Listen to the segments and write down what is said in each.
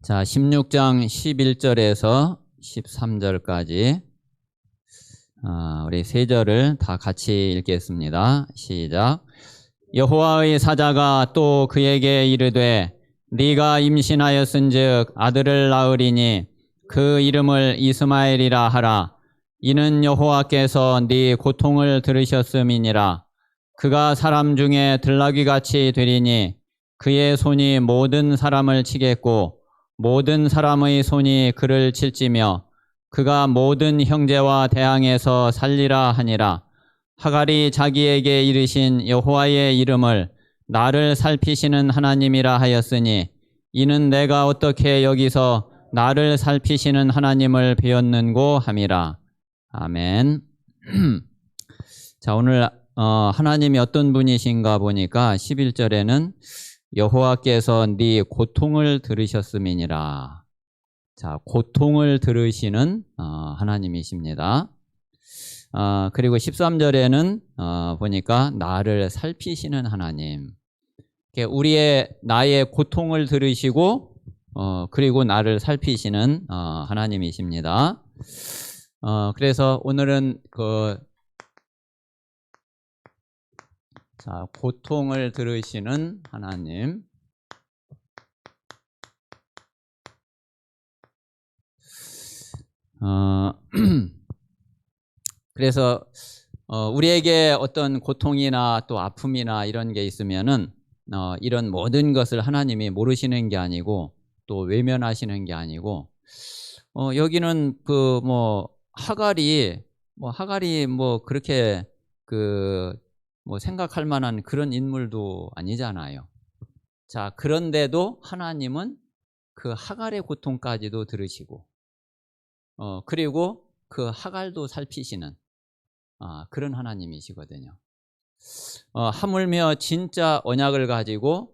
자, 16장 11절에서 13절까지 우리 세 절을 다 같이 읽겠습니다. 시작. 여호와의 사자가 또 그에게 이르되 네가 임신하였은즉 아들을 낳으리니 그 이름을 이스마엘이라 하라. 이는 여호와께서 네 고통을 들으셨음이니라. 그가 사람 중에 들나귀같이 되리니 그의 손이 모든 사람을 치겠고 모든 사람의 손이 그를 칠지며 그가 모든 형제와 대항해서 살리라 하니라. 하갈이 자기에게 이르신 여호와의 이름을 나를 살피시는 하나님이라 하였으니 이는 내가 어떻게 여기서 나를 살피시는 하나님을 배웠는고 함이라. 아멘. 자, 오늘 하나님이 어떤 분이신가 보니까 11절에는 여호와께서 네 고통을 들으셨음이니라. 자, 고통을 들으시는 하나님이십니다. 그리고 13절에는 보니까 나를 살피시는 하나님. 나의 고통을 들으시고 그리고 나를 살피시는 하나님이십니다. 그래서 오늘은 자, 고통을 들으시는 하나님. 그래서 우리에게 어떤 고통이나 또 아픔이나 이런 게 있으면은 이런 모든 것을 하나님이 모르시는 게 아니고 또 외면하시는 게 아니고 여기는 하갈이 그렇게 생각할 만한 그런 인물도 아니잖아요. 자, 그런데도 하나님은 그 하갈의 고통까지도 들으시고 그리고 그 하갈도 살피시는 그런 하나님이시거든요. 하물며 진짜 언약을 가지고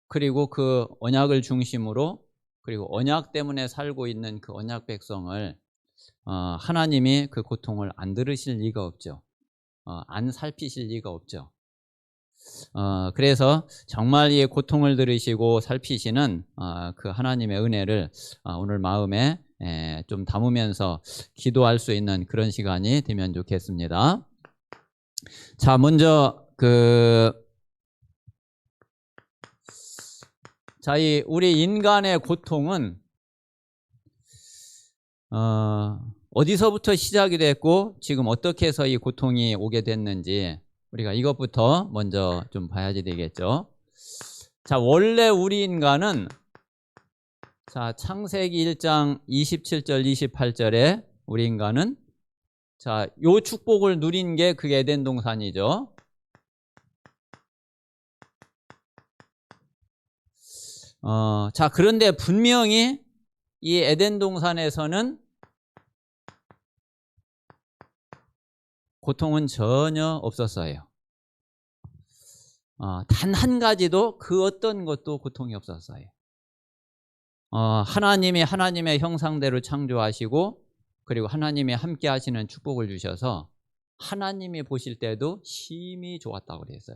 그리고 그 언약을 중심으로 그리고 언약 때문에 살고 있는 그 언약 백성을 하나님이 그 고통을 안 들으실 리가 없죠. 안 살피실 리가 없죠. 그래서 정말 이 고통을 들으시고 살피시는 그 하나님의 은혜를 오늘 마음에 좀 담으면서 기도할 수 있는 그런 시간이 되면 좋겠습니다. 자, 먼저 우리 인간의 고통은 어디서부터 시작이 됐고 지금 어떻게 해서 이 고통이 오게 됐는지 우리가 이것부터 먼저 좀 봐야지 되겠죠. 자, 원래 우리 인간은 자, 창세기 1장 27절 28절에 우리 인간은 자, 요 축복을 누린 게 그게 에덴 동산이죠. 자, 그런데 분명히 이 에덴 동산에서는 고통은 전혀 없었어요. 단 한 가지도 그 어떤 것도 고통이 없었어요. 하나님이 하나님의 형상대로 창조하시고 그리고 하나님이 함께 하시는 축복을 주셔서 하나님이 보실 때도 심히 좋았다고 그랬어요.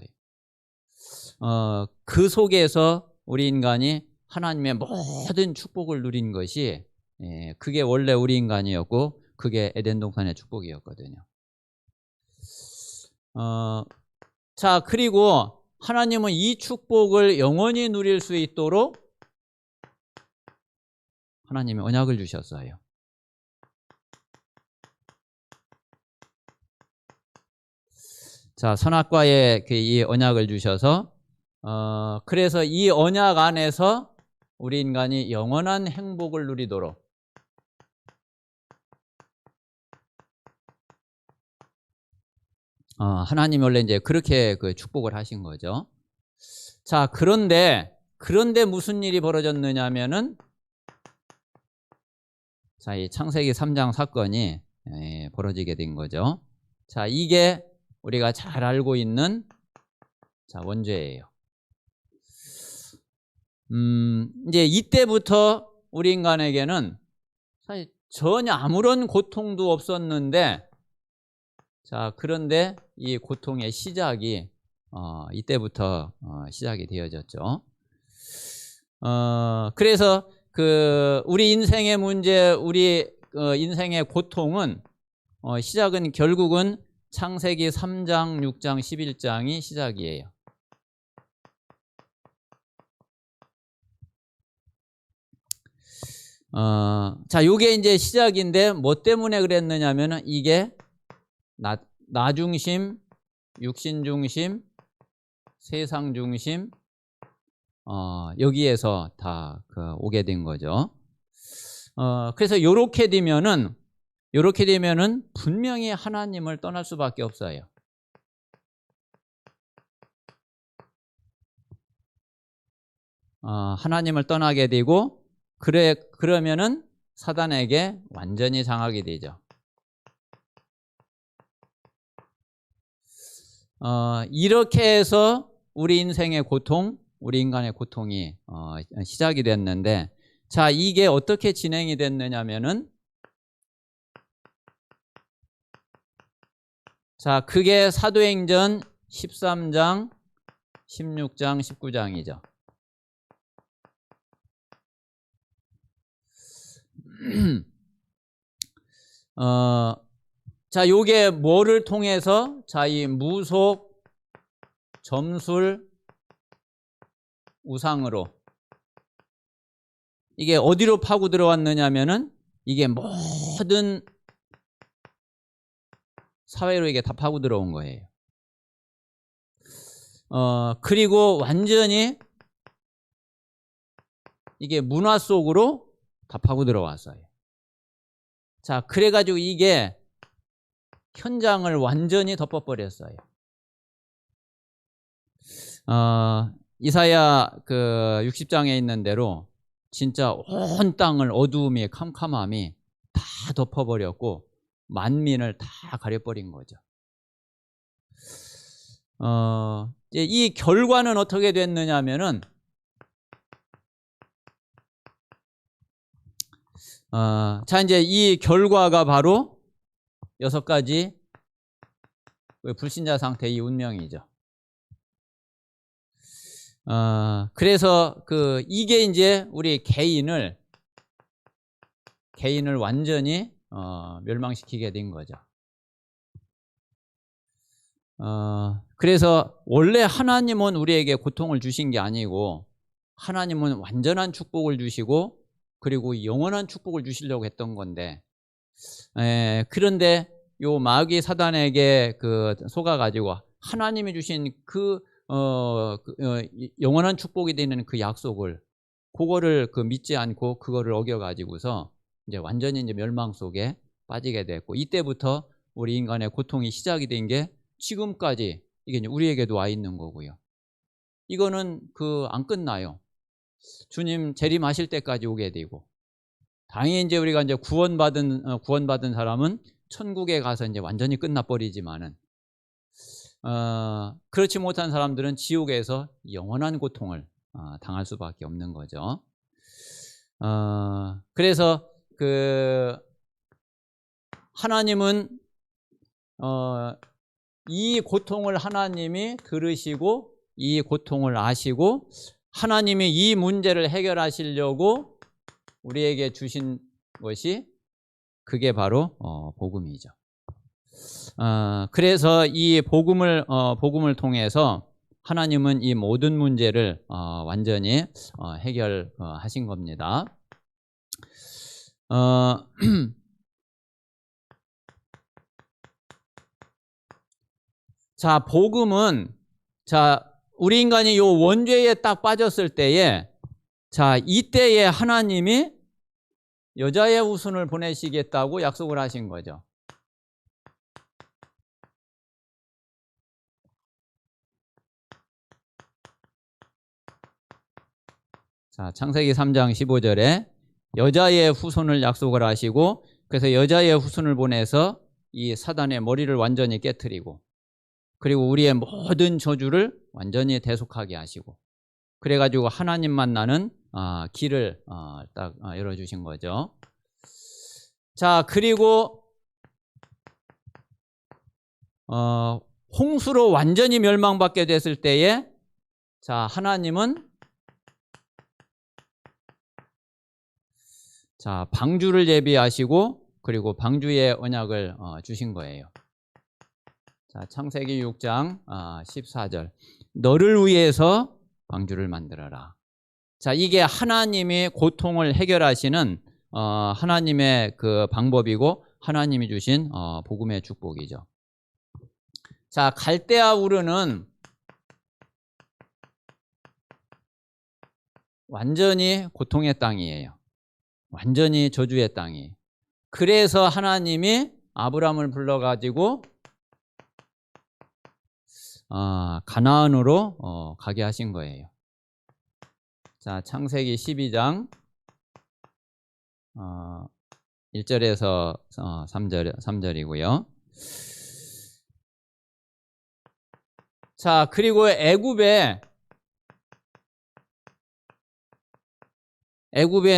그 속에서 우리 인간이 하나님의 모든 축복을 누린 것이 그게 원래 우리 인간이었고 그게 에덴 동산의 축복이었거든요. 자, 그리고 하나님은 이 축복을 영원히 누릴 수 있도록 하나님이 언약을 주셨어요. 자, 선악과의 이 언약을 주셔서 그래서 이 언약 안에서 우리 인간이 영원한 행복을 누리도록 하나님이 원래 이제 그렇게 축복을 하신 거죠. 자, 그런데 무슨 일이 벌어졌느냐면은 자, 이 창세기 3장 사건이 벌어지게 된 거죠. 자, 이게 우리가 잘 알고 있는 자, 원죄예요. 이제 이때부터 우리 인간에게는 사실 전혀 아무런 고통도 없었는데 자, 그런데 이 고통의 시작이 이때부터 시작이 되어졌죠. 그래서 그 우리 인생의 문제, 우리 인생의 고통은 시작은 결국은 창세기 3장, 6장, 11장이 시작이에요. 자, 요게 이제 시작인데 뭐 때문에 그랬느냐면은 이게 나 중심, 육신 중심, 세상 중심, 여기에서 다 오게 된 거죠. 그래서 요렇게 되면은 분명히 하나님을 떠날 수밖에 없어요. 하나님을 떠나게 되고, 그러면은 사단에게 완전히 당하게 되죠. 이렇게 해서 우리 인생의 고통, 우리 인간의 고통이 시작이 됐는데, 자, 이게 어떻게 진행이 됐느냐면은, 자, 그게 사도행전 13장, 16장, 19장이죠. 자, 요게 뭐를 통해서? 자, 이 무속, 점술, 우상으로. 이게 어디로 파고 들어왔느냐면은 이게 모든 사회로 이게 다 파고 들어온 거예요. 그리고 완전히 이게 문화 속으로 다 파고 들어왔어요. 자, 그래가지고 이게 현장을 완전히 덮어버렸어요. 이사야 그 60장에 있는 대로 진짜 온 땅을 어두움이, 캄캄함이 다 덮어버렸고 만민을 다 가려버린 거죠. 이제 이 결과는 어떻게 됐느냐면은 자, 이제 이 결과가 바로 6가지 불신자 상태 이 운명이죠. 그래서 이게 이제 우리 개인을 완전히 멸망시키게 된 거죠. 그래서 원래 하나님은 우리에게 고통을 주신 게 아니고 하나님은 완전한 축복을 주시고 그리고 영원한 축복을 주시려고 했던 건데, 그런데 요 마귀 사단에게 속아가지고 하나님이 주신 영원한 축복이 되는 그 약속을, 그거를 믿지 않고 그거를 어겨가지고서 이제 완전히 이제 멸망 속에 빠지게 됐고, 이때부터 우리 인간의 고통이 시작이 된 게 지금까지 이게 이제 우리에게도 와 있는 거고요. 이거는 안 끝나요. 주님 재림하실 때까지 오게 되고, 당연히 이제 우리가 이제 구원받은 사람은 천국에 가서 이제 완전히 끝나버리지만은, 그렇지 못한 사람들은 지옥에서 영원한 고통을 당할 수밖에 없는 거죠. 그래서 하나님은 이 고통을 하나님이 들으시고 이 고통을 아시고 하나님이 이 문제를 해결하시려고 우리에게 주신 것이 그게 바로 복음이죠. 그래서 이 복음을 통해서 하나님은 이 모든 문제를 완전히 해결하신 겁니다. 자, 복음은, 자, 우리 인간이 요 원죄에 딱 빠졌을 때에, 자, 이때에 하나님이 여자의 후손을 보내시겠다고 약속을 하신 거죠. 자, 창세기 3장 15절에 여자의 후손을 약속을 하시고, 그래서 여자의 후손을 보내서 이 사단의 머리를 완전히 깨트리고, 그리고 우리의 모든 저주를 완전히 대속하게 하시고, 그래가지고 하나님 만나는 길을 딱 열어주신 거죠. 자, 그리고 홍수로 완전히 멸망받게 됐을 때에, 자, 하나님은 자, 방주를 예비하시고 그리고 방주의 언약을 주신 거예요. 자, 창세기 6장 14절. 너를 위해서 방주를 만들어라. 자, 이게 하나님이 고통을 해결하시는 하나님의 그 방법이고 하나님이 주신 복음의 축복이죠. 자, 갈대아 우르는 완전히 고통의 땅이에요. 완전히 저주의 땅이. 그래서 하나님이 아브라함을 불러가지고 가나안으로 가게 하신 거예요. 자, 창세기 12장 1절에서 3절이고요. 자, 그리고 애굽에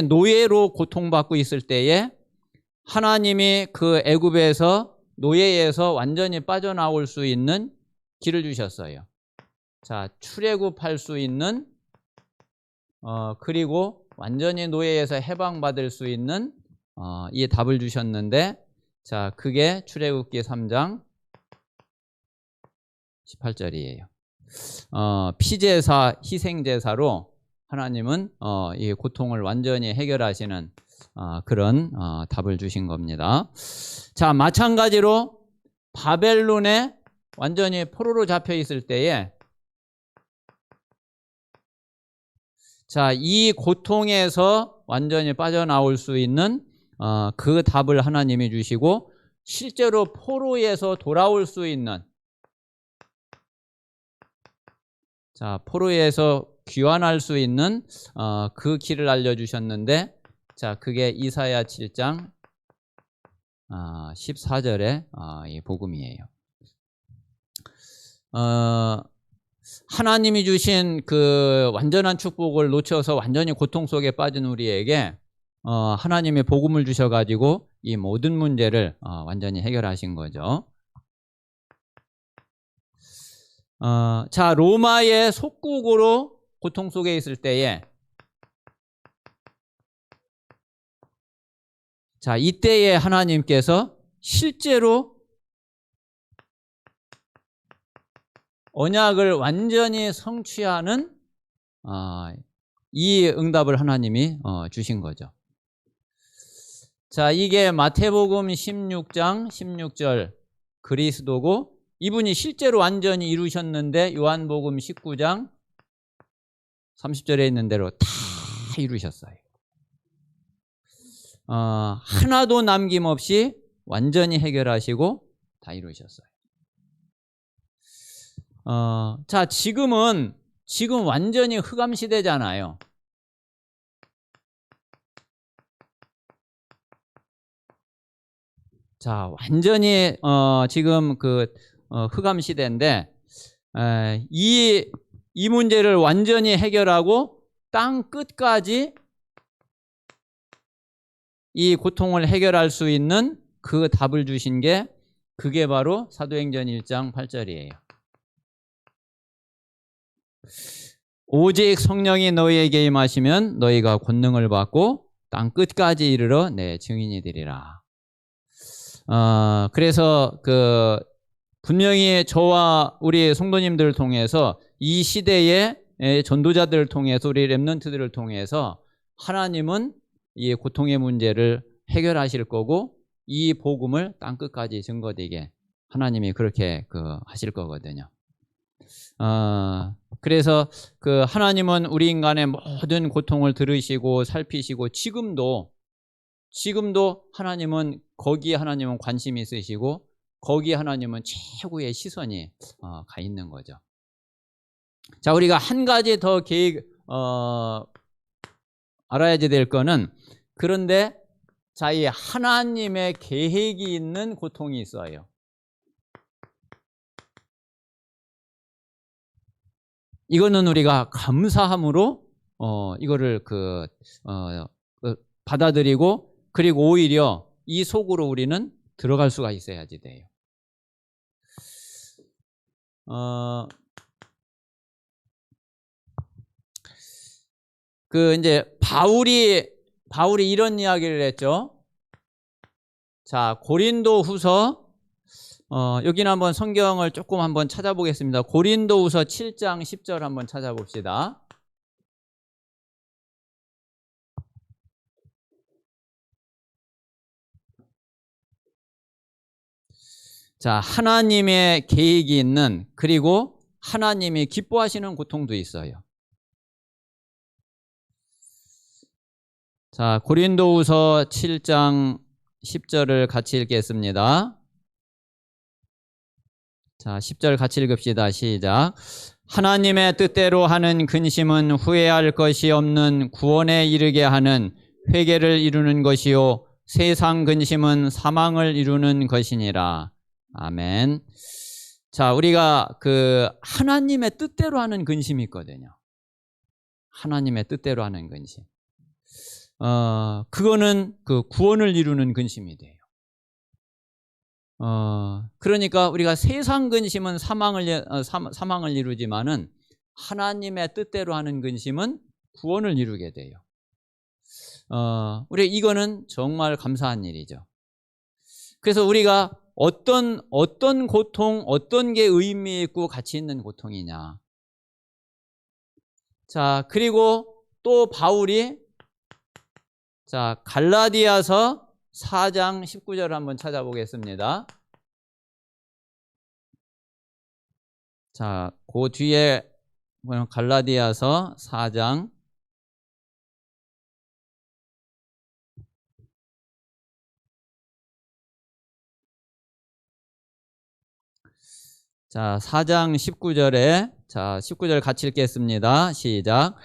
노예로 고통받고 있을 때에 하나님이 그 애굽에서 노예에서 완전히 빠져나올 수 있는 길을 주셨어요. 자, 출애굽할 수 있는 그리고 완전히 노예에서 해방받을 수 있는 이 답을 주셨는데, 자, 그게 출애굽기 3장 18절이에요. 피제사, 희생제사로 하나님은 이 고통을 완전히 해결하시는 그런 답을 주신 겁니다. 자, 마찬가지로 바벨론에 완전히 포로로 잡혀 있을 때에 자, 이 고통에서 완전히 빠져나올 수 있는 그 답을 하나님이 주시고 실제로 포로에서 돌아올 수 있는, 자, 포로에서 귀환할 수 있는 그 길을 알려주셨는데, 자, 그게 이사야 7장 14절의 이 복음이에요. 하나님이 주신 그 완전한 축복을 놓쳐서 완전히 고통 속에 빠진 우리에게 하나님의 복음을 주셔가지고 이 모든 문제를 완전히 해결하신 거죠. 자, 로마의 속국으로 고통 속에 있을 때에, 자, 이때에 하나님께서 실제로 언약을 완전히 성취하는 이 응답을 하나님이 주신 거죠. 자, 이게 마태복음 16장 16절 그리스도고, 이분이 실제로 완전히 이루셨는데 요한복음 19장 30절에 있는 대로 다 이루셨어요. 하나도 남김없이 완전히 해결하시고 다 이루셨어요. 자, 지금 완전히 흑암 시대잖아요. 자, 완전히 지금 그 흑암 시대인데, 이 문제를 완전히 해결하고 땅 끝까지 이 고통을 해결할 수 있는 그 답을 주신 게, 그게 바로 사도행전 1장 8절이에요. 오직 성령이 너희에게 임하시면 너희가 권능을 받고 땅 끝까지 이르러 내 증인이 되리라. 그래서 그 분명히 저와 우리 성도님들을 통해서 이 시대의 전도자들을 통해서 우리 렘넌트들을 통해서 하나님은 이 고통의 문제를 해결하실 거고 이 복음을 땅 끝까지 증거되게 하나님이 그렇게 하실 거거든요. 그래서 그 하나님은 우리 인간의 모든 고통을 들으시고 살피시고 지금도 하나님은 거기에 하나님은 관심이 있으시고 거기에 하나님은 최고의 시선이 가 있는 거죠. 자, 우리가 한 가지 더 알아야지 될 거는, 그런데 자, 이 하나님의 계획이 있는 고통이 있어요. 이거는 우리가 감사함으로 이거를 받아들이고, 그리고 오히려 이 속으로 우리는 들어갈 수가 있어야지 돼요. 이제 바울이 바울이 이런 이야기를 했죠. 자, 고린도후서 여기는 한번 성경을 조금 한번 찾아보겠습니다. 고린도후서 7장 10절 한번 찾아봅시다. 자, 하나님의 계획이 있는, 그리고 하나님이 기뻐하시는 고통도 있어요. 자, 고린도후서 7장 10절을 같이 읽겠습니다. 자, 10절 같이 읽읍시다. 시작. 하나님의 뜻대로 하는 근심은 후회할 것이 없는 구원에 이르게 하는 회개를 이루는 것이요 세상 근심은 사망을 이루는 것이니라. 아멘. 자, 우리가 그 하나님의 뜻대로 하는 근심이 있거든요. 하나님의 뜻대로 하는 근심. 그거는 그 구원을 이루는 근심이 돼요. 그러니까 우리가 세상 근심은 사망을 이루지만은 하나님의 뜻대로 하는 근심은 구원을 이루게 돼요. 우리 이거는 정말 감사한 일이죠. 그래서 우리가 어떤 고통, 어떤 게 의미 있고 가치 있는 고통이냐. 자, 그리고 또 바울이 자, 갈라디아서 4장 19절 한번 찾아보겠습니다. 자, 그 뒤에 갈라디아서 4장 자, 4장 19절에 자, 19절 같이 읽겠습니다. 시작.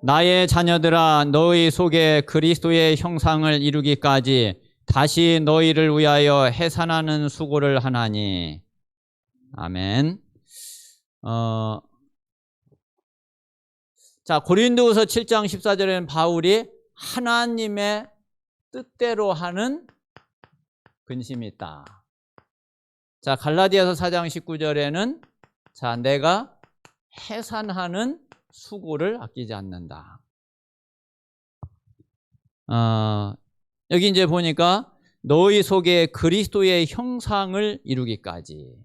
나의 자녀들아 너희 속에 그리스도의 형상을 이루기까지 다시 너희를 위하여 해산하는 수고를 하나니. 아멘. 자, 고린도후서 7장 14절에는 바울이 하나님의 뜻대로 하는 근심이 있다. 자, 갈라디아서 4장 19절에는 자, 내가 해산하는 수고를 아끼지 않는다. 여기 이제 보니까 너희 속에 그리스도의 형상을 이루기까지.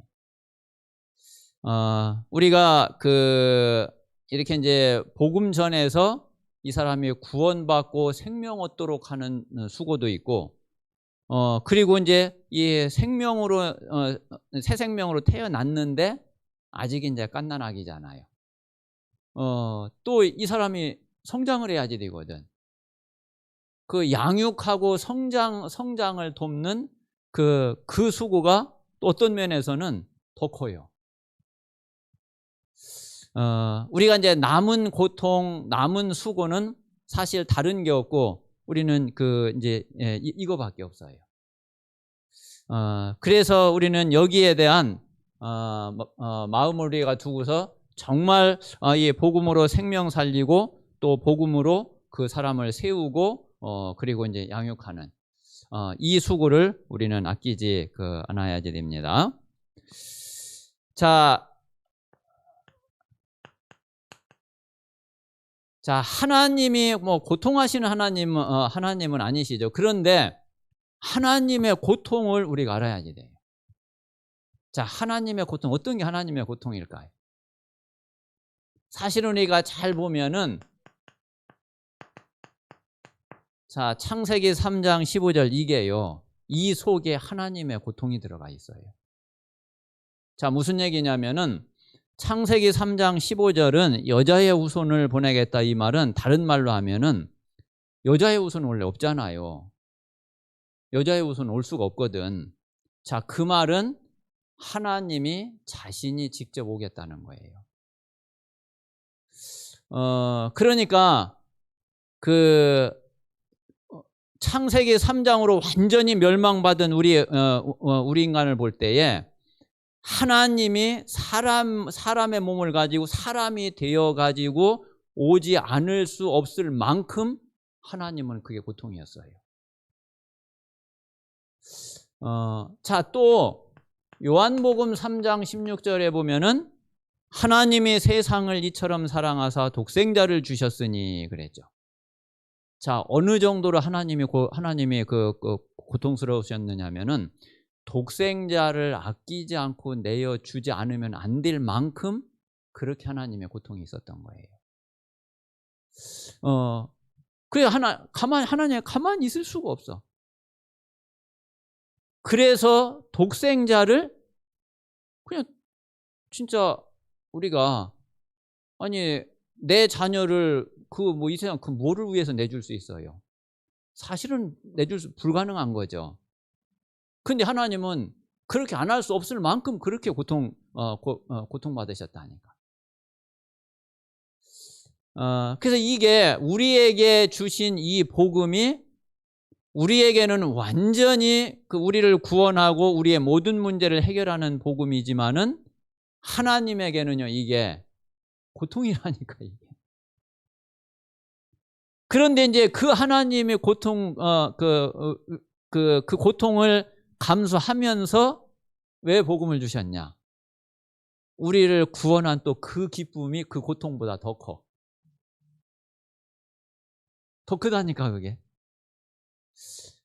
우리가 이렇게 이제 복음 전에서 이 사람이 구원받고 생명 얻도록 하는 수고도 있고, 그리고 이제 이 생명으로, 새 생명으로 태어났는데 아직 이제 갓난아기잖아요. 또 이 사람이 성장을 해야지 되거든. 그 양육하고 성장을 돕는 그 수고가 또 어떤 면에서는 더 커요. 우리가 이제 남은 고통, 남은 수고는 사실 다른 게 없고 우리는 이제 이거밖에 없어요. 그래서 우리는 여기에 대한 마음을 우리가 두고서 정말 이 복음으로 생명 살리고 또 복음으로 그 사람을 세우고 그리고 이제 양육하는 이 수고를 우리는 아끼지 않아야지 됩니다. 자, 하나님이 고통하시는 하나님은 아니시죠. 그런데 하나님의 고통을 우리가 알아야지 돼요. 자, 하나님의 고통, 어떤 게 하나님의 고통일까요? 사실은 우리가 잘 보면은 자, 창세기 3장 15절 이게요. 이 속에 하나님의 고통이 들어가 있어요. 자, 무슨 얘기냐면은 창세기 3장 15절은 여자의 후손을 보내겠다 이 말은 다른 말로 하면은 여자의 후손은 원래 없잖아요. 여자의 후손은 올 수가 없거든. 자, 그 말은 하나님이 자신이 직접 오겠다는 거예요. 그러니까 창세기 3장으로 완전히 멸망받은 우리 인간을 볼 때에 하나님이 사람의 몸을 가지고 사람이 되어 가지고 오지 않을 수 없을 만큼 하나님은 그게 고통이었어요. 자, 또 요한복음 3장 16절에 보면은 하나님이 세상을 이처럼 사랑하사 독생자를 주셨으니 그랬죠. 자, 어느 정도로 하나님이 고통스러우셨느냐면은 독생자를 아끼지 않고 내어 주지 않으면 안 될 만큼 그렇게 하나님의 고통이 있었던 거예요. 그래 하나님 가만히 있을 수가 없어. 그래서 독생자를 그냥 진짜 우리가 아니 내 자녀를 이 세상 뭐를 위해서 내줄 수 있어요? 사실은 불가능한 거죠. 근데 하나님은 그렇게 안 할 수 없을 만큼 그렇게 고통받으셨다니까. 그래서 이게 우리에게 주신 이 복음이 우리에게는 완전히 우리를 구원하고 우리의 모든 문제를 해결하는 복음이지만은 하나님에게는요 이게 고통이라니까 이게. 그런데 이제 그 하나님의 고통을 감수하면서 왜 복음을 주셨냐? 우리를 구원한 또 그 기쁨이 그 고통보다 더 커. 더 크다니까 그게.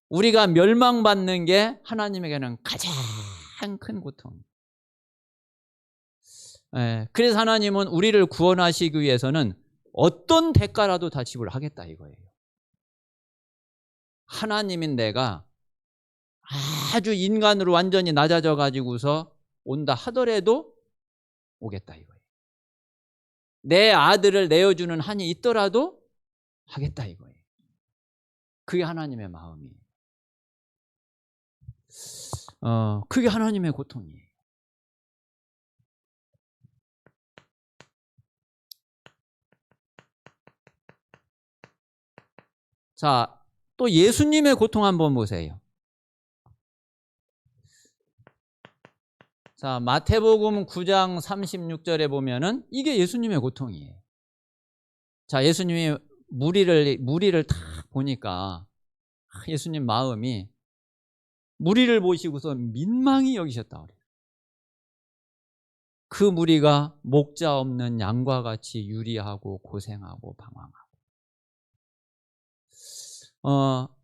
우리가 멸망받는 게 하나님에게는 가장 큰 고통. 그래서 하나님은 우리를 구원하시기 위해서는 어떤 대가라도 다 지불하겠다 이거예요. 하나님인 내가 아주 인간으로 완전히 낮아져 가지고서 온다 하더라도 오겠다 이거예요. 내 아들을 내어주는 한이 있더라도 하겠다 이거예요. 그게 하나님의 마음이에요. 그게 하나님의 고통이에요. 자, 또 예수님의 고통 한번 보세요. 자, 마태복음 9장 36절에 보면은 이게 예수님의 고통이에요. 자, 예수님이 무리를 딱 보니까 예수님 마음이 무리를 보시고서 민망히 여기셨다 그래요. 그 무리가 목자 없는 양과 같이 유리하고 고생하고 방황하고.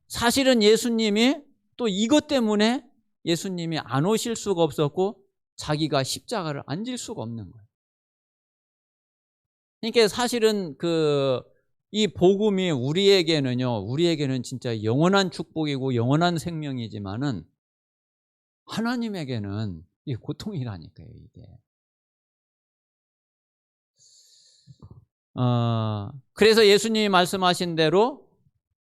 사실은 예수님이 또 이것 때문에 예수님이 안 오실 수가 없었고 자기가 십자가를 안 질 수가 없는 거예요. 그러니까 사실은 이 복음이 우리에게는 진짜 영원한 축복이고 영원한 생명이지만은 하나님에게는 이게 고통이라니까요, 이게. 그래서 예수님이 말씀하신 대로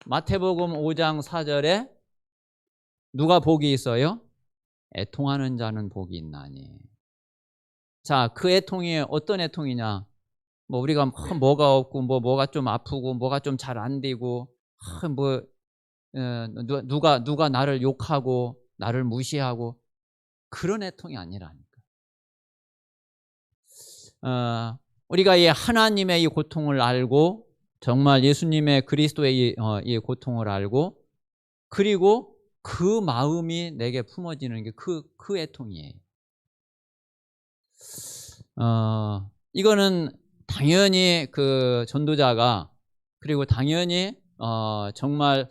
마태복음 5장 4절에 누가 복이 있어요? 애통하는 자는 복이 있나니. 자, 그 애통이 어떤 애통이냐? 우리가 뭐가 없고 뭐가 좀 아프고 뭐가 좀 잘 안 되고 누가 나를 욕하고 나를 무시하고 그런 애통이 아니라니까. 우리가 이 하나님의 이 고통을 알고 정말 예수님의 그리스도의 이 고통을 알고 그리고 그 마음이 내게 품어지는 게 그 애통이에요. 이거는 당연히 그 전도자가 그리고 당연히 정말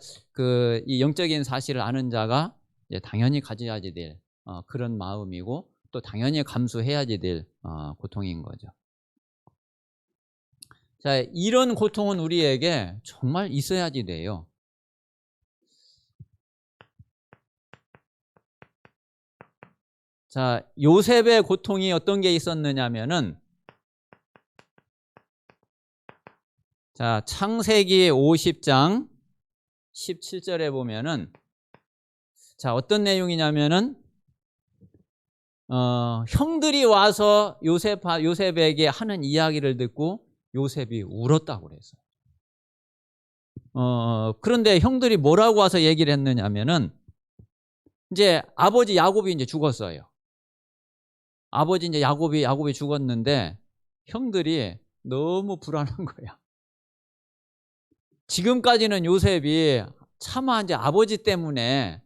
이 영적인 사실을 아는 자가 당연히 가져야지 될 그런 마음이고 또 당연히 감수해야지 될 고통인 거죠. 자, 이런 고통은 우리에게 정말 있어야지 돼요. 자, 요셉의 고통이 어떤 게 있었느냐면은 자, 창세기 50장 17절에 보면은 자, 어떤 내용이냐면은 형들이 와서 요셉에게 하는 이야기를 듣고 요셉이 울었다고 그랬어요. 그런데 형들이 뭐라고 와서 얘기를 했느냐면은 이제 아버지 야곱이 이제 죽었어요. 아버지 이제 야곱이 죽었는데 형들이 너무 불안한 거야. 지금까지는 요셉이 차마 이제 아버지 때문에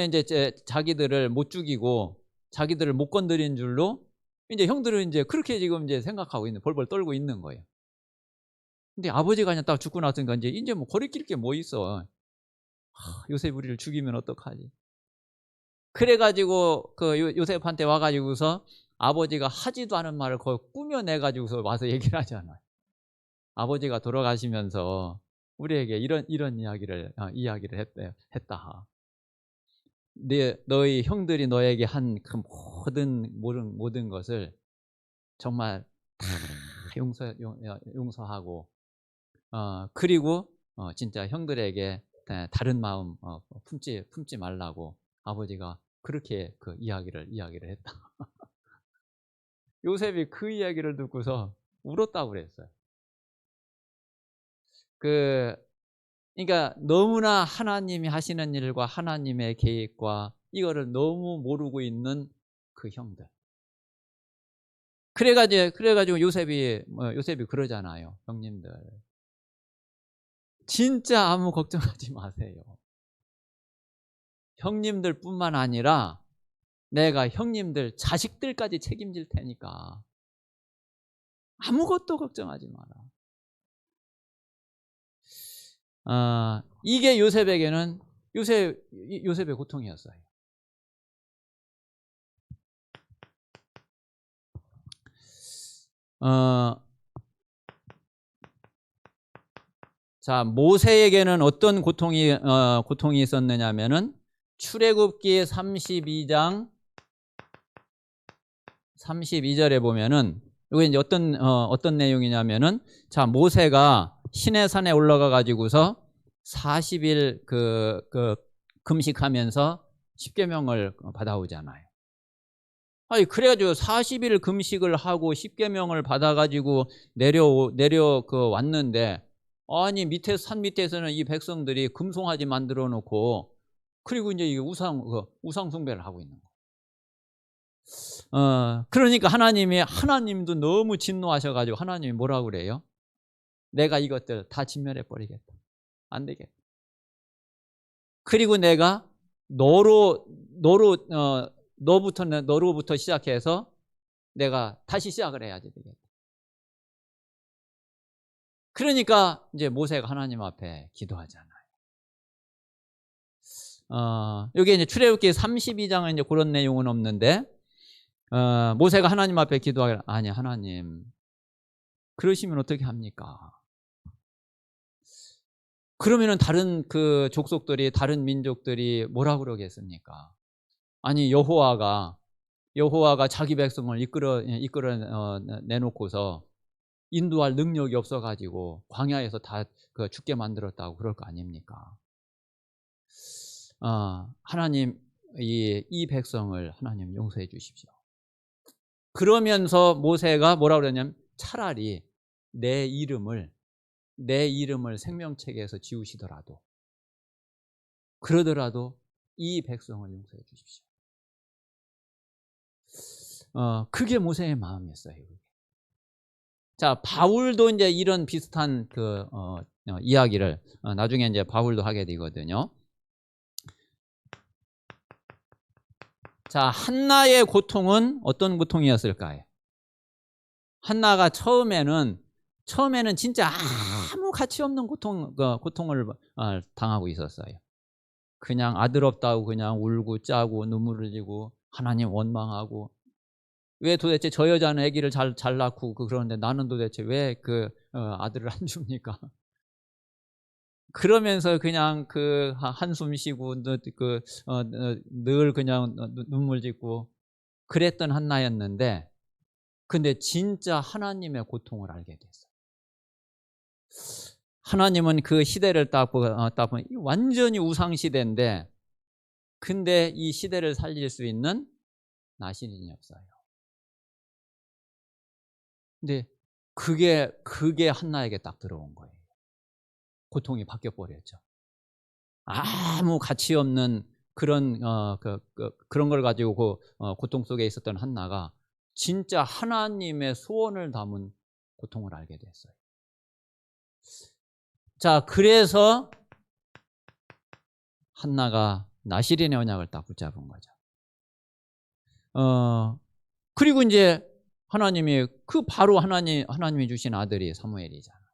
이제 자기들을 못 죽이고 자기들을 못 건드린 줄로 이제 형들은 이제 그렇게 지금 이제 생각하고 벌벌 떨고 있는 거예요. 근데 아버지가 그냥 딱 죽고 났으니까 이제 뭐 거리낄 게 뭐 있어. 요셉 우리를 죽이면 어떡하지? 그래가지고 그 요셉한테 와가지고서 아버지가 하지도 않은 말을 거의 꾸며내가지고서 와서 얘기를 하잖아요. 아버지가 돌아가시면서 우리에게 이런 이야기를 했다. 너희 형들이 너에게 한 그 모든 것을 정말 다 용서하고, 그리고 진짜 형들에게 다른 마음 품지 말라고 아버지가 그렇게 그 이야기를 했다. 요셉이 그 이야기를 듣고서 울었다고 그랬어요. 그러니까 너무나 하나님이 하시는 일과 하나님의 계획과 이거를 너무 모르고 있는 그 형들. 그래가지고 요셉이 그러잖아요. 형님들, 진짜 아무 걱정하지 마세요. 형님들뿐만 아니라 내가 형님들 자식들까지 책임질 테니까 아무것도 걱정하지 마라. 이게 요셉에게는 요셉의 고통이었어요. 자, 모세에게는 어떤 고통이 있었느냐면은 출애굽기 32장 32절에 보면은 이게 이제 어떤 내용이냐면은, 자, 모세가 시내산에 올라가 가지고서 40일 금식하면서 십계명을 받아오잖아요. 아니, 그래가지고 40일 금식을 하고 십계명을 받아가지고 내려 왔는데, 아니, 산 밑에서는 이 백성들이 금송아지 만들어 놓고, 그리고 이제 이 우상 숭배를 하고 있는 거예요. 그러니까 하나님도 너무 진노하셔가지고 하나님이 뭐라고 그래요? 내가 이것들 다 진멸해 버리겠다. 안 되겠다. 그리고 내가 너로부터 시작해서 내가 다시 시작을 해야지 되겠다. 그러니까 이제 모세가 하나님 앞에 기도하잖아요. 여기 이제 출애굽기 32장은 이제 그런 내용은 없는데, 모세가 하나님 앞에 기도하길, 아니 하나님, 그러시면 어떻게 합니까? 그러면은 다른 그 족속들이, 다른 민족들이 뭐라 그러겠습니까? 아니, 여호와가 자기 백성을 이끌어 내놓고서 인도할 능력이 없어가지고 광야에서 다 죽게 만들었다고 그럴 거 아닙니까? 하나님, 이 백성을 하나님 용서해 주십시오. 그러면서 모세가 뭐라 그러냐면, 차라리 내 이름을 생명책에서 지우시더라도, 그러더라도 이 백성을 용서해 주십시오. 그게 모세의 마음이었어요. 자, 바울도 이제 이런 비슷한 이야기를 나중에 이제 바울도 하게 되거든요. 자, 한나의 고통은 어떤 고통이었을까요? 한나가 처음에는 진짜 아무 가치 없는 고통을 당하고 있었어요. 그냥 아들 없다고 그냥 울고 짜고 눈물을 흘리고 하나님 원망하고, 왜 도대체 저 여자는 아기를 잘 낳고 그러는데 나는 도대체 왜 아들을 안 줍니까? 그러면서 그냥 한숨 쉬고 늘 그냥 눈물 짓고 그랬던 한나였는데, 근데 진짜 하나님의 고통을 알게 됐어요. 하나님은 그 시대를 딱 보면 완전히 우상 시대인데, 근데 이 시대를 살릴 수 있는 나신인이 없어요. 근데 그게 한나에게 딱 들어온 거예요. 고통이 바뀌어 버렸죠. 아무 가치 없는 그런 걸 가지고 고통 속에 있었던 한나가 진짜 하나님의 소원을 담은 고통을 알게 됐어요. 자, 그래서 한나가 나실인의 언약을 딱 붙잡은 거죠. 그리고 이제 하나님이 바로 하나님이 주신 아들이 사무엘이잖아요.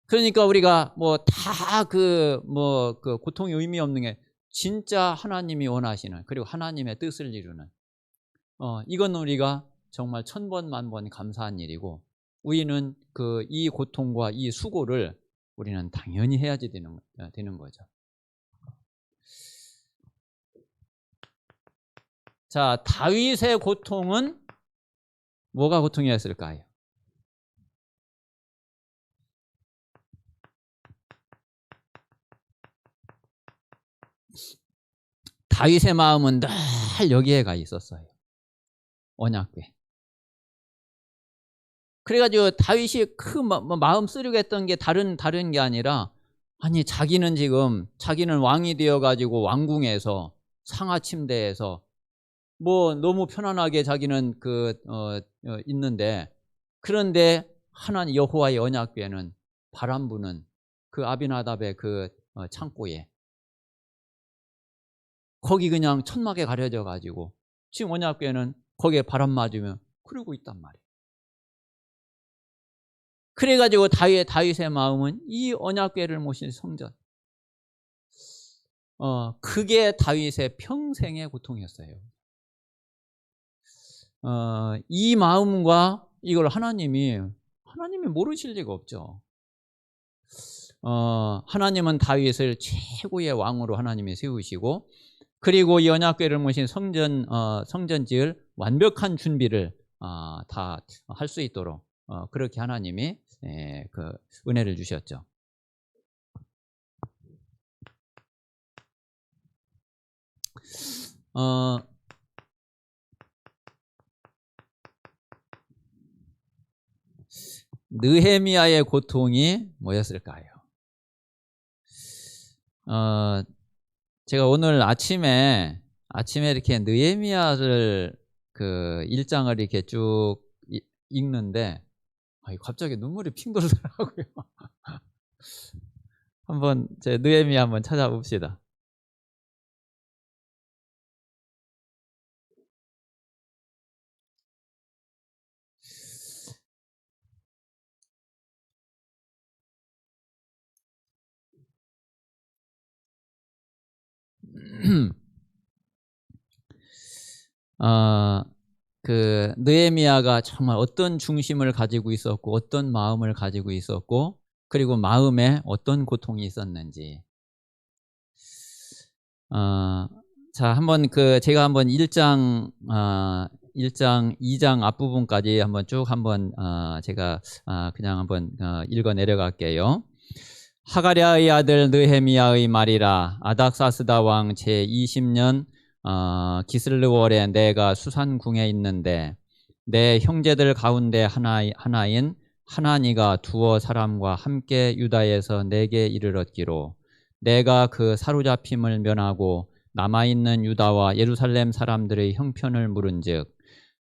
그러니까 우리가 뭐 다 그 고통이 의미 없는 게 진짜 하나님이 원하시는, 그리고 하나님의 뜻을 이루는, 이건 우리가 정말 천번 만번 감사한 일이고, 우리는 이 고통과 이 수고를 우리는 당연히 해야지 되는 거죠. 자, 다윗의 고통은 뭐가 고통이었을까요? 다윗의 마음은 늘 여기에 가 있었어요. 언약궤. 그래가지고 다윗이 마음 쓰려고 했던 게 다른 게 아니라, 아니 자기는 왕이 되어가지고 왕궁에서 상하 침대에서 뭐 너무 편안하게 자기는 있는데, 그런데 하나님 여호와의 언약궤는 바람 부는 그 아비나답의 창고에, 거기 그냥 천막에 가려져 가지고 지금 언약궤는 거기에 바람 맞으면 그러고 있단 말이에요. 그래가지고 다윗의 마음은 이 언약궤를 모신 성전, 그게 다윗의 평생의 고통이었어요. 이 마음과 이걸 하나님이 모르실 리가 없죠. 하나님은 다윗을 최고의 왕으로 하나님이 세우시고, 그리고 이 언약궤를 모신 성전 지을 완벽한 준비를 다 할 수 있도록 그렇게 하나님이 은혜를 주셨죠. 느헤미야의 고통이 뭐였을까요? 제가 오늘 아침에 이렇게 느헤미야를 1장을 이렇게 쭉 읽는데 갑자기 눈물이 핑 돌더라고요. 한번 제 느헤미야 한번 찾아봅시다. 느헤미야가 정말 어떤 중심을 가지고 있었고, 어떤 마음을 가지고 있었고, 그리고 마음에 어떤 고통이 있었는지. 자, 한번 제가 한번 1장 2장 앞부분까지 한번 쭉 제가 그냥 한번 읽어 내려갈게요. 하가랴의 아들 느헤미야의 말이라. 아닥사스다 왕 제20년 기슬르월에 내가 수산궁에 있는데, 내 형제들 가운데 하나인 하나니가 두어 사람과 함께 유다에서 내게 이르렀기로, 내가 그 사로잡힘을 면하고 남아있는 유다와 예루살렘 사람들의 형편을 물은즉,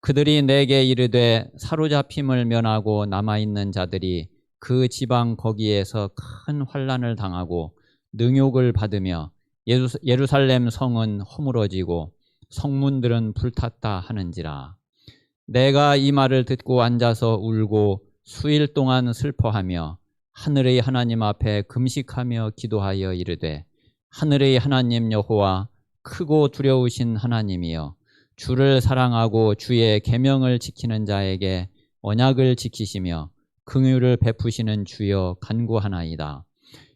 그들이 내게 이르되 사로잡힘을 면하고 남아있는 자들이 그 지방 거기에서 큰 환난을 당하고 능욕을 받으며 예루살렘 성은 허물어지고 성문들은 불탔다 하는지라. 내가 이 말을 듣고 앉아서 울고 수일 동안 슬퍼하며 하늘의 하나님 앞에 금식하며 기도하여 이르되, 하늘의 하나님 여호와, 크고 두려우신 하나님이여, 주를 사랑하고 주의 계명을 지키는 자에게 언약을 지키시며 긍휼을 베푸시는 주여 간구하나이다.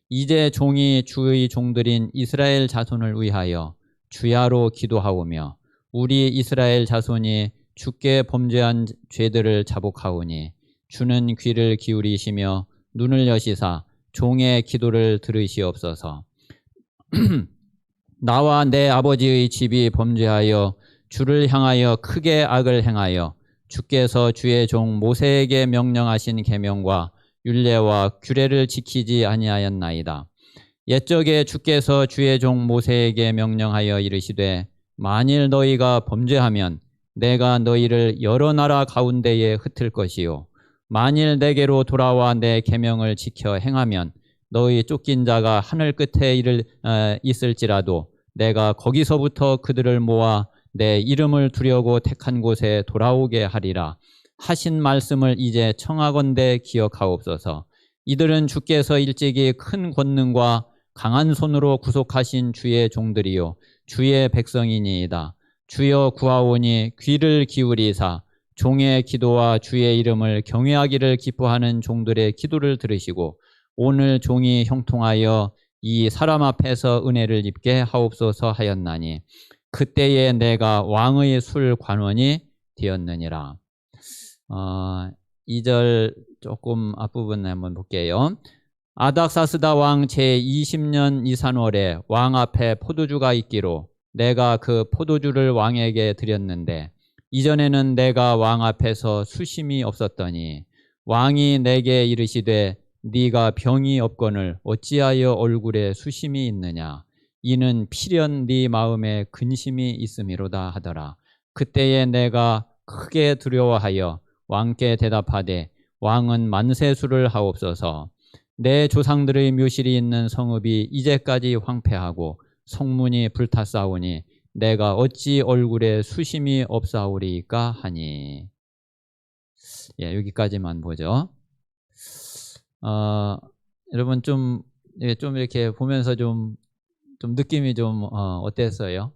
이제 종이 주의 종들인 이스라엘 자손을 위하여 주야로 기도하오며, 우리 이스라엘 자손이 주께 범죄한 죄들을 자복하오니 주는 귀를 기울이시며 눈을 여시사 종의 기도를 들으시옵소서. 나와 내 아버지의 집이 범죄하여 주를 향하여 크게 악을 행하여 주께서 주의 종 모세에게 명령하신 계명과 율례와 규례를 지키지 아니하였나이다. 옛적에 주께서 주의 종 모세에게 명령하여 이르시되, 만일 너희가 범죄하면 내가 너희를 여러 나라 가운데에 흩을 것이요, 만일 내게로 돌아와 내 계명을 지켜 행하면 너희 쫓긴 자가 하늘 끝에 있을지라도 내가 거기서부터 그들을 모아 내 이름을 두려고 택한 곳에 돌아오게 하리라 하신 말씀을 이제 청하건대 기억하옵소서. 이들은 주께서 일찍이 큰 권능과 강한 손으로 구속하신 주의 종들이요 주의 백성이니이다. 주여 구하오니 귀를 기울이사 종의 기도와 주의 이름을 경외하기를 기뻐하는 종들의 기도를 들으시고 오늘 종이 형통하여 이 사람 앞에서 은혜를 입게 하옵소서 하였나니 그때에 내가 왕의 술 관원이 되었느니라. 2절 조금 앞부분 한번 볼게요. 아닥사스다 왕 제20년 이산월에 왕 앞에 포도주가 있기로 내가 그 포도주를 왕에게 드렸는데 이전에는 내가 왕 앞에서 수심이 없었더니 왕이 내게 이르시되 네가 병이 없거늘 어찌하여 얼굴에 수심이 있느냐 이는 필연 네 마음에 근심이 있음이로다 하더라. 그때에 내가 크게 두려워하여 왕께 대답하되 왕은 만세수를 하옵소서. 내 조상들의 묘실이 있는 성읍이 이제까지 황폐하고 성문이 불탔사오니 내가 어찌 얼굴에 수심이 없사오리까 하니. 예, 여기까지만 보죠. 여러분 좀 이렇게 보면서 좀 느낌이 좀 어땠어요?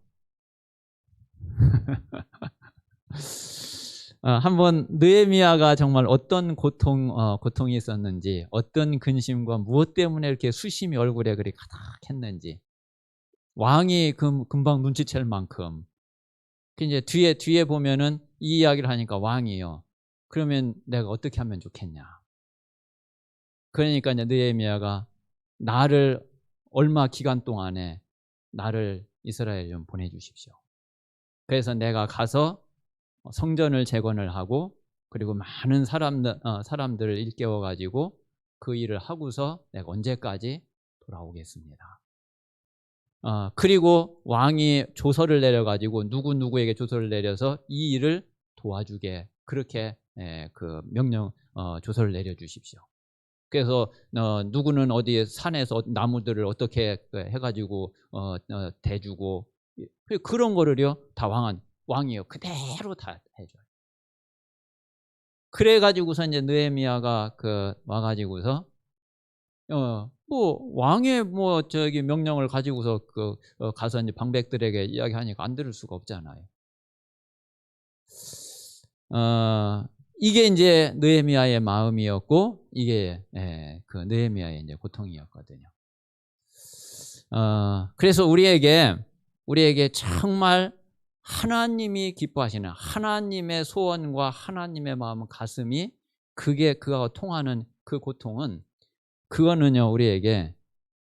한번 느헤미야가 정말 어떤 고통이 있었는지, 어떤 근심과 무엇 때문에 이렇게 수심이 얼굴에 그리 가득했는지 왕이 금방 눈치챌 만큼. 이제 뒤에 보면은 이 이야기를 하니까 왕이요. 그러면 내가 어떻게 하면 좋겠냐? 그러니까 이제 느헤미야가 나를 얼마 기간 동안에 나를 이스라엘 좀 보내주십시오. 그래서 내가 가서 성전을 재건을 하고 그리고 많은 사람들을 일깨워 가지고 그 일을 하고서 내가 언제까지 돌아오겠습니다. 그리고 왕이 조서를 내려 가지고 누구에게 조서를 내려서 이 일을 도와주게 그렇게 그 명령 조서를 내려 주십시오. 그래서 누구는 어디에 산에서 나무들을 어떻게 해가지고 대주고 그런 거를요 다 왕이요 그대로 다 해줘요. 그래가지고서 이제 느헤미야가 와가지고서 뭐 왕의 명령을 가지고서 가서 이제 방백들에게 이야기하니까 안 들을 수가 없잖아요. 이게 이제 느헤미야의 마음이었고 이게 그 느헤미야의 이제 고통이었거든요. 그래서 우리에게 정말 하나님이 기뻐하시는 하나님의 소원과 하나님의 마음 가슴이 그가 통하는 그 고통은 그거는요 우리에게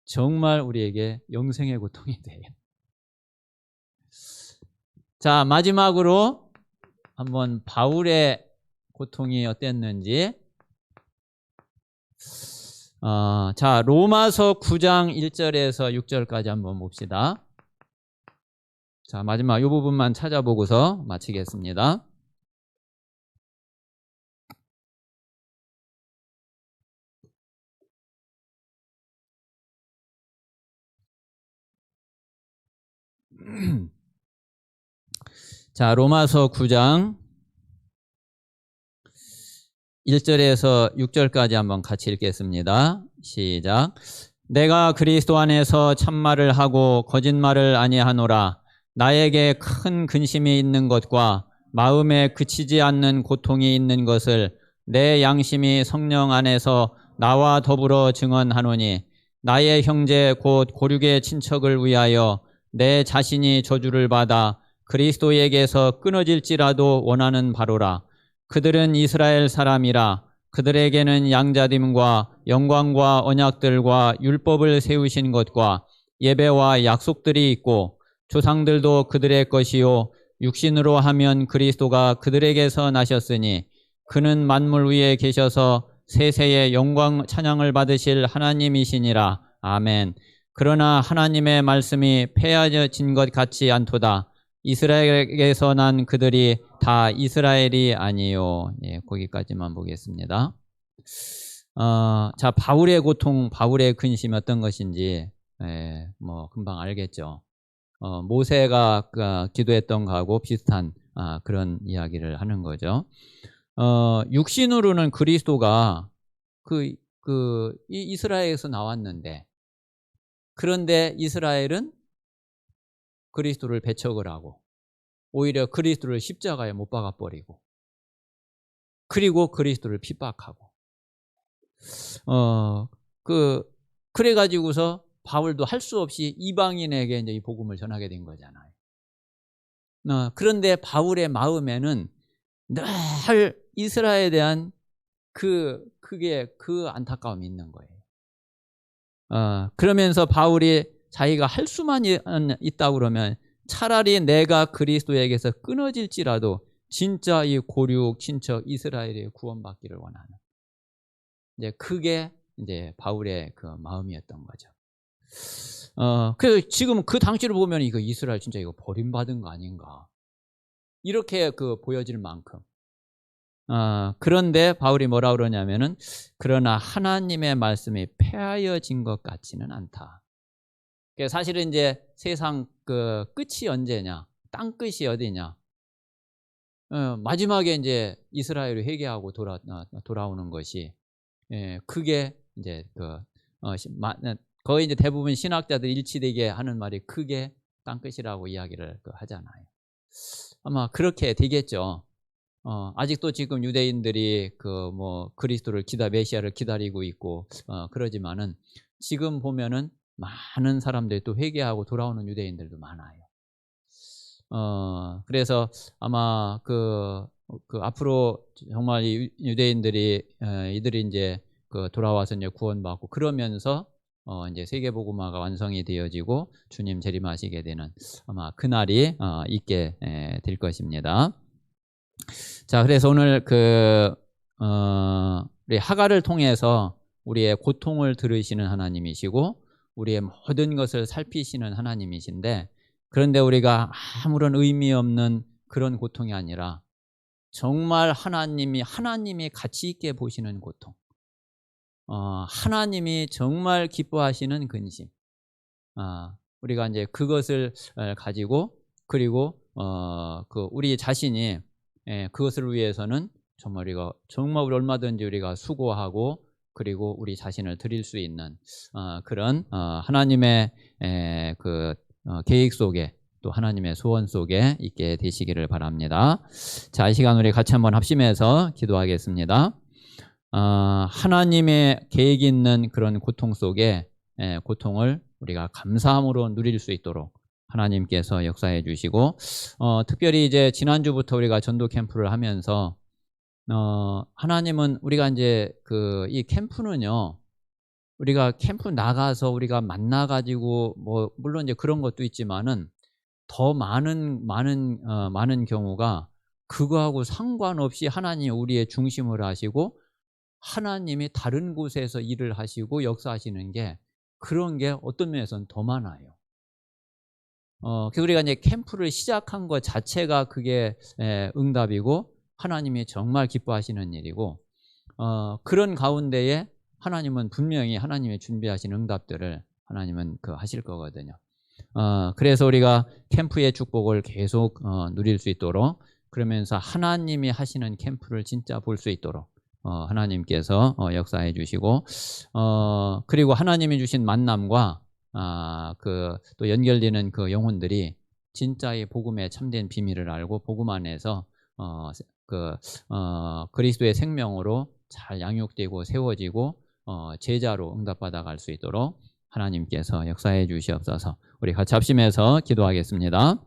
정말 우리에게 영생의 고통이 돼요. 자, 마지막으로 한번 바울의 고통이 어땠는지. 자, 로마서 9장 1절에서 6절까지 한번 봅시다. 자, 마지막 이 부분만 찾아보고서 마치겠습니다. 자, 로마서 9장 1절에서 6절까지 한번 같이 읽겠습니다. 시작. 내가 그리스도 안에서 참말을 하고 거짓말을 아니하노라. 나에게 큰 근심이 있는 것과 마음에 그치지 않는 고통이 있는 것을 내 양심이 성령 안에서 나와 더불어 증언하노니 나의 형제 곧 고륙의 친척을 위하여 내 자신이 저주를 받아 그리스도에게서 끊어질지라도 원하는 바로라. 그들은 이스라엘 사람이라. 그들에게는 양자됨과 영광과 언약들과 율법을 세우신 것과 예배와 약속들이 있고 조상들도 그들의 것이요 육신으로 하면 그리스도가 그들에게서 나셨으니 그는 만물 위에 계셔서 세세의 영광 찬양을 받으실 하나님이시니라. 아멘. 그러나 하나님의 말씀이 폐하여진 것 같지 않도다. 이스라엘에게서 난 그들이 다 이스라엘이 아니요. 예, 거기까지만 보겠습니다. 자, 바울의 고통, 바울의 근심이 어떤 것인지 금방 알겠죠. 모세가 기도했던 거하고 비슷한 그런 이야기를 하는 거죠. 육신으로는 그리스도가 이스라엘에서 나왔는데, 그런데 이스라엘은 그리스도를 배척을 하고 오히려 그리스도를 십자가에 못 박아 버리고, 그리고 그리스도를 핍박하고, 그래 가지고서 바울도 할 수 없이 이방인에게 이제 이 복음을 전하게 된 거잖아요. 그런데 바울의 마음에는 늘 이스라엘에 대한 그 안타까움이 있는 거예요. 그러면서 바울이 자기가 할 수만 있다 그러면 차라리 내가 그리스도에게서 끊어질지라도 진짜 이 고륙 친척 이스라엘의 구원받기를 원하는, 이제 그게 이제 바울의 그 마음이었던 거죠. 그래서 지금 그 당시를 보면 이거 이스라엘 진짜 이거 버림받은 거 아닌가, 이렇게 보여질 만큼. 그런데 바울이 뭐라 그러냐면은, 그러나 하나님의 말씀이 폐하여진 것 같지는 않다. 사실은 이제 세상 끝이 언제냐, 땅 끝이 어디냐, 마지막에 이제 이스라엘을 회개하고 돌아오는 것이, 그게 이제 거의 이제 대부분 신학자들 일치되게 하는 말이 그게 땅 끝이라고 이야기를 하잖아요. 아마 그렇게 되겠죠. 아직도 지금 유대인들이 그리스도를 메시아를 기다리고 있고, 그러지만은 지금 보면은 많은 사람들이 또 회개하고 돌아오는 유대인들도 많아요. 그래서 아마 앞으로 정말 유대인들이 이들이 이제 돌아와서 이제 구원받고 그러면서 이제 세계복음화가 완성이 되어지고 주님 재림하시게 되는 아마 그날이 있게 될 것입니다. 자, 그래서 오늘 우리 하갈을 통해서 우리의 고통을 들으시는 하나님이시고 우리의 모든 것을 살피시는 하나님이신데, 그런데 우리가 아무런 의미 없는 그런 고통이 아니라 정말 하나님이 가치 있게 보시는 고통, 하나님이 정말 기뻐하시는 근심, 우리가 이제 그것을 가지고, 그리고 우리 자신이 그것을 위해서는 정말 우리 얼마든지 우리가 수고하고, 그리고 우리 자신을 드릴 수 있는 그런 하나님의 계획 속에, 또 하나님의 소원 속에 있게 되시기를 바랍니다. 자, 이 시간 우리 같이 한번 합심해서 기도하겠습니다. 하나님의 계획이 있는 그런 고통 속에 고통을 우리가 감사함으로 누릴 수 있도록 하나님께서 역사해 주시고, 특별히 이제 지난주부터 우리가 전도 캠프를 하면서 하나님은 우리가 이제 이 캠프는요, 우리가 캠프 나가서 우리가 만나가지고 물론 이제 그런 것도 있지만은 더 많은 경우가 그거하고 상관없이 하나님이 우리의 중심을 하시고 하나님이 다른 곳에서 일을 하시고 역사하시는 게, 그런 게 어떤 면에서는 더 많아요. 그래서 우리가 이제 캠프를 시작한 것 자체가 그게 응답이고 하나님이 정말 기뻐하시는 일이고, 그런 가운데에 하나님은 분명히 하나님이 준비하신 응답들을 하나님은 하실 거거든요. 그래서 우리가 캠프의 축복을 계속 누릴 수 있도록, 그러면서 하나님이 하시는 캠프를 진짜 볼 수 있도록 하나님께서 역사해 주시고, 그리고 하나님이 주신 만남과 또 연결되는 그 영혼들이 진짜 이 복음의 참된 비밀을 알고 복음 안에서 그리스도의 생명으로 잘 양육되고 세워지고 제자로 응답받아 갈 수 있도록 하나님께서 역사해 주시옵소서. 우리 같이 합심해서 기도하겠습니다.